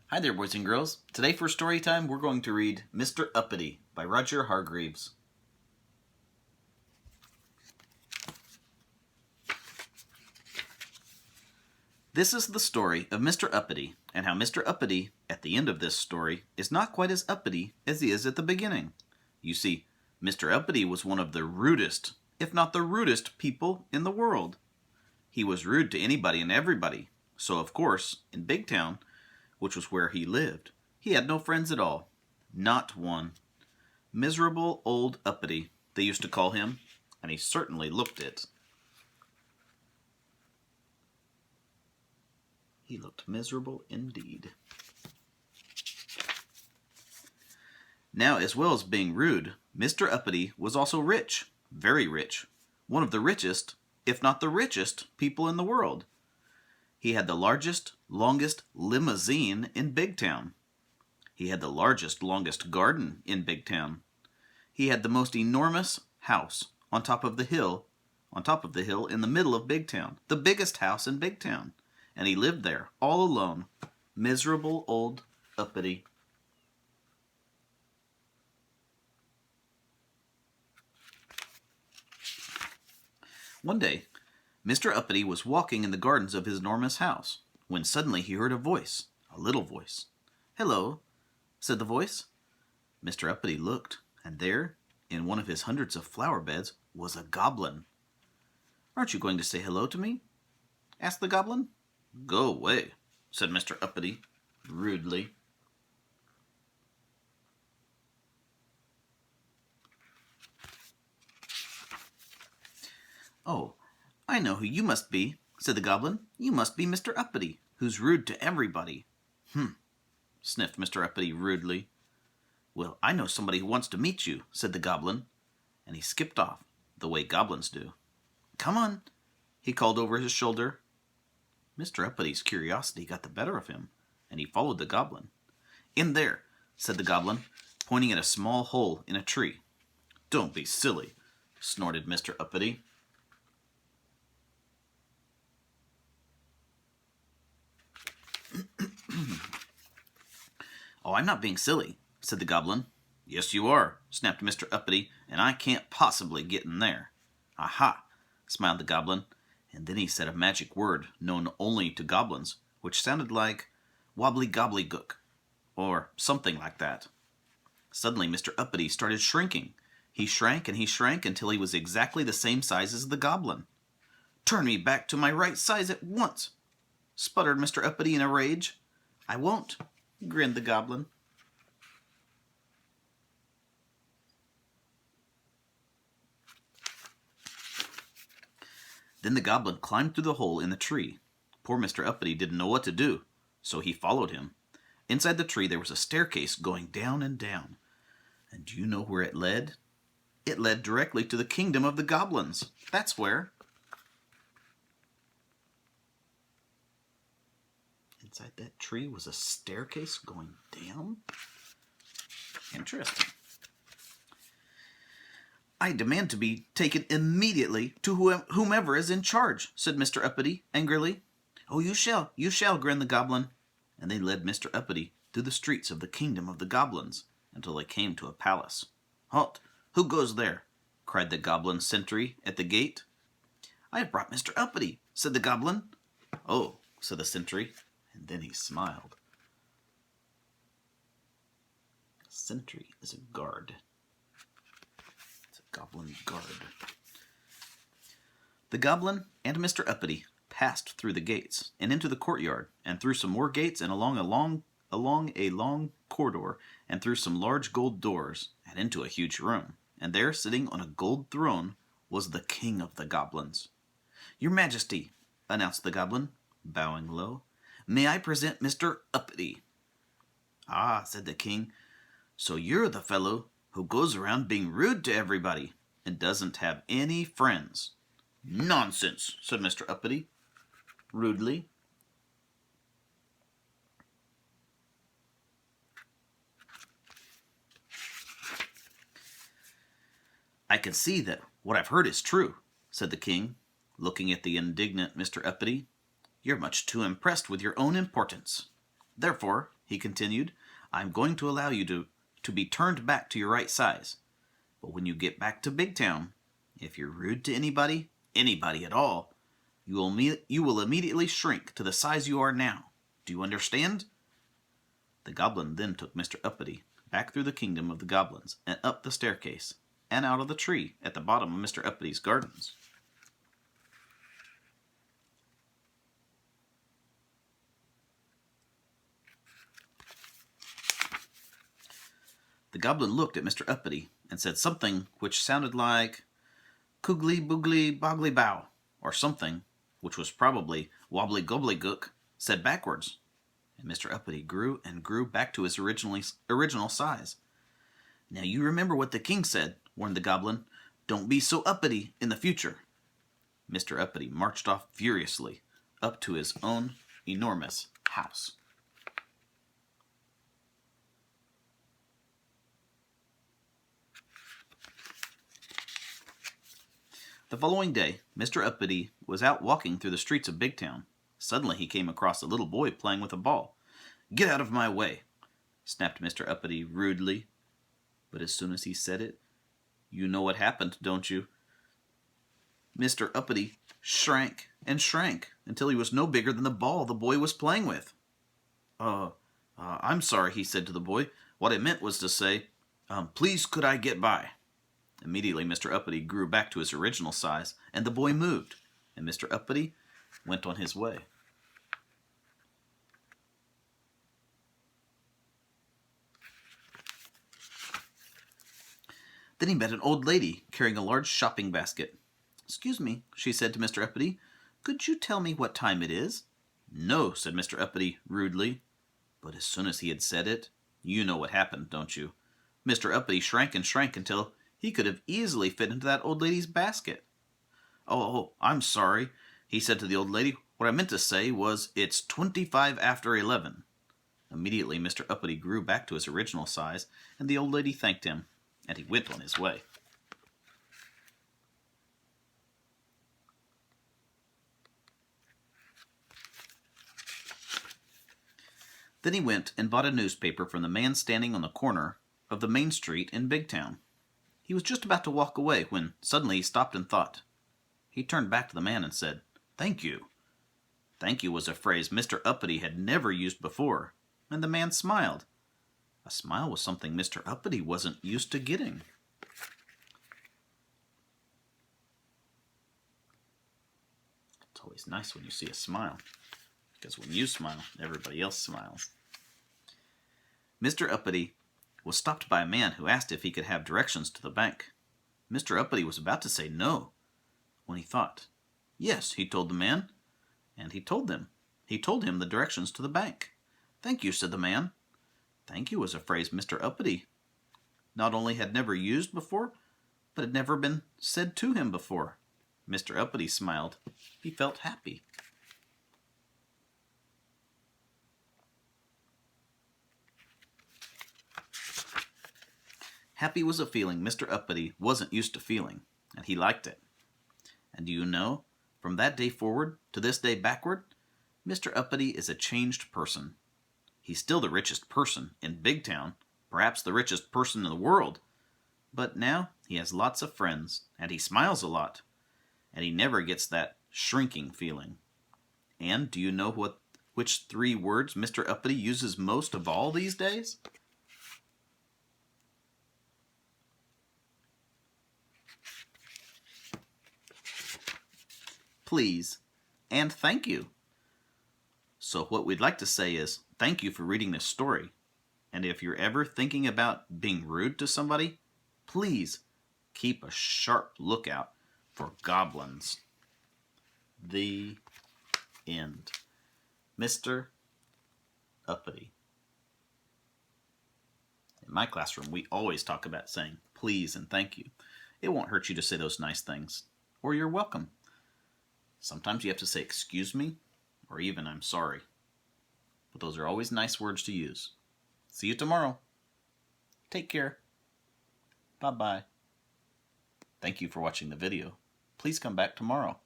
Hi there, boys and girls. Today for story time, we're going to read Mr. Uppity by Roger Hargreaves. This is the story of Mr. Uppity, and how Mr. Uppity, at the end of this story, is not quite as uppity as he is at the beginning. You see, Mr. Uppity was one of the rudest, if not the rudest, people in the world. He was rude to anybody and everybody, so of course, in Big Town, which was where he lived, he had no friends at all. Not one. Miserable old Uppity, they used to call him, and he certainly looked it. He looked miserable indeed. Now, as well as being rude, Mr. Uppity was also rich, very rich, one of the richest, if not the richest, people in the world. He had the largest, longest limousine in Big Town. He had the largest, longest garden in Big Town. He had the most enormous house on top of the hill in the middle of Big Town, the biggest house in Big Town. And he lived there, all alone. Miserable old Uppity. One day, Mr. Uppity was walking in the gardens of his enormous house, when suddenly he heard a voice, a little voice. "Hello," said the voice. Mr. Uppity looked, and there, in one of his hundreds of flower beds, was a goblin. "Aren't you going to say hello to me?" asked the goblin. "Go away," said Mr. Uppity, rudely. "Oh, I know who you must be," said the goblin. "You must be Mr. Uppity, who's rude to everybody." Sniffed Mr. Uppity rudely. "Well, I know somebody who wants to meet you," said the goblin, and he skipped off, the way goblins do. "Come on," he called over his shoulder. Mr. Uppity's curiosity got the better of him, and he followed the goblin. "In there," said the goblin, pointing at a small hole in a tree. "Don't be silly," snorted Mr. Uppity. "Oh, I'm not being silly," said the goblin. "Yes, you are," snapped Mr. Uppity, "and I can't possibly get in there." "Aha!" smiled the goblin, and then he said a magic word known only to goblins, which sounded like wobbly gobbly-gook, or something like that. Suddenly Mr. Uppity started shrinking. He shrank and he shrank until he was exactly the same size as the goblin. "Turn me back to my right size at once," sputtered Mr. Uppity in a rage. "I won't," grinned the goblin. Then the goblin climbed through the hole in the tree. Poor Mr. Uppity didn't know what to do, so he followed him. Inside the tree there was a staircase going down and down. And do you know where it led? It led directly to the kingdom of the goblins. That's where. Inside that tree was a staircase going down? Interesting. "I demand to be taken immediately to whomever is in charge," said Mr. Uppity angrily. "Oh, you shall, grinned the goblin. And they led Mr. Uppity through the streets of the kingdom of the goblins until they came to a palace. "Halt! Who goes there?" cried the goblin sentry at the gate. "I have brought Mr. Uppity," said the goblin. "Oh," said the sentry, and then he smiled. A sentry is a guard. Goblin guard. The goblin and Mr. Uppity passed through the gates and into the courtyard, and through some more gates and along a long corridor, and through some large gold doors, and into a huge room. And there, sitting on a gold throne, was the king of the goblins. "Your Majesty," announced the goblin, bowing low, "may I present Mr. Uppity?" "Ah," said the king, "so you're the fellow who goes around being rude to everybody and doesn't have any friends." "Nonsense," said Mr. Uppity, rudely. "I can see that what I've heard is true," said the king, looking at the indignant Mr. Uppity. "You're much too impressed with your own importance. Therefore, he continued, I am going to allow you to be turned back to your right size. But when you get back to Big Town, if you're rude to anybody at all, you will immediately shrink to the size you are now. Do you understand? The goblin then took Mr. Uppity back through the kingdom of the goblins and up the staircase and out of the tree at the bottom of Mr. Uppity's gardens. The goblin looked at Mr. Uppity and said something which sounded like Koogly boogly boggly bow, or something which was probably wobbly gobbly gook said backwards, and Mr. Uppity grew and grew back to his original size. Now you remember what the king said, warned the goblin. Don't be so uppity in the future. Mr. Uppity marched off furiously up to his own enormous house. The following day, Mr. Uppity was out walking through the streets of Big Town. Suddenly he came across a little boy playing with a ball. Get out of my way, snapped Mr. Uppity rudely. But as soon as he said it, you know what happened, don't you? Mr. Uppity shrank and shrank until he was no bigger than the ball the boy was playing with. I'm sorry, he said to the boy. What I meant was to say, please could I get by? Immediately, Mr. Uppity grew back to his original size, and the boy moved, and Mr. Uppity went on his way. Then he met an old lady carrying a large shopping basket. Excuse me, she said to Mr. Uppity, could you tell me what time it is? No, said Mr. Uppity rudely. But as soon as he had said it, you know what happened, don't you? Mr. Uppity shrank and shrank until he could have easily fit into that old lady's basket. Oh, I'm sorry, he said to the old lady. What I meant to say was it's 25 after 11. Immediately, Mr. Uppity grew back to his original size, and the old lady thanked him, and he went on his way. Then he went and bought a newspaper from the man standing on the corner of the main street in Big Town. He was just about to walk away when suddenly he stopped and thought. He turned back to the man and said, Thank you. Thank you was a phrase Mr. Uppity had never used before, and the man smiled. A smile was something Mr. Uppity wasn't used to getting. It's always nice when you see a smile, because when you smile, everybody else smiles. Mr. Uppity was stopped by a man who asked if he could have directions to the bank. Mr. Uppity was about to say no, when he thought. Yes, he told the man, and he told him the directions to the bank. Thank you, said the man. Thank you was a phrase Mr. Uppity not only had never used before, but had never been said to him before. Mr. Uppity smiled. He felt happy. Happy was a feeling Mr. Uppity wasn't used to feeling, and he liked it. And do you know, from that day forward to this day backward, Mr. Uppity is a changed person. He's still the richest person in Big Town, perhaps the richest person in the world, but now he has lots of friends, and he smiles a lot, and he never gets that shrinking feeling. And do you know which 3 words Mr. Uppity uses most of all these days? Please, and thank you. So what we'd like to say is thank you for reading this story. And if you're ever thinking about being rude to somebody, please keep a sharp lookout for goblins. The end. Mr. Uppity. In my classroom, we always talk about saying please and thank you. It won't hurt you to say those nice things, or you're welcome. Sometimes you have to say excuse me, or even I'm sorry. But those are always nice words to use. See you tomorrow. Take care. Bye-bye. Thank you for watching the video. Please come back tomorrow.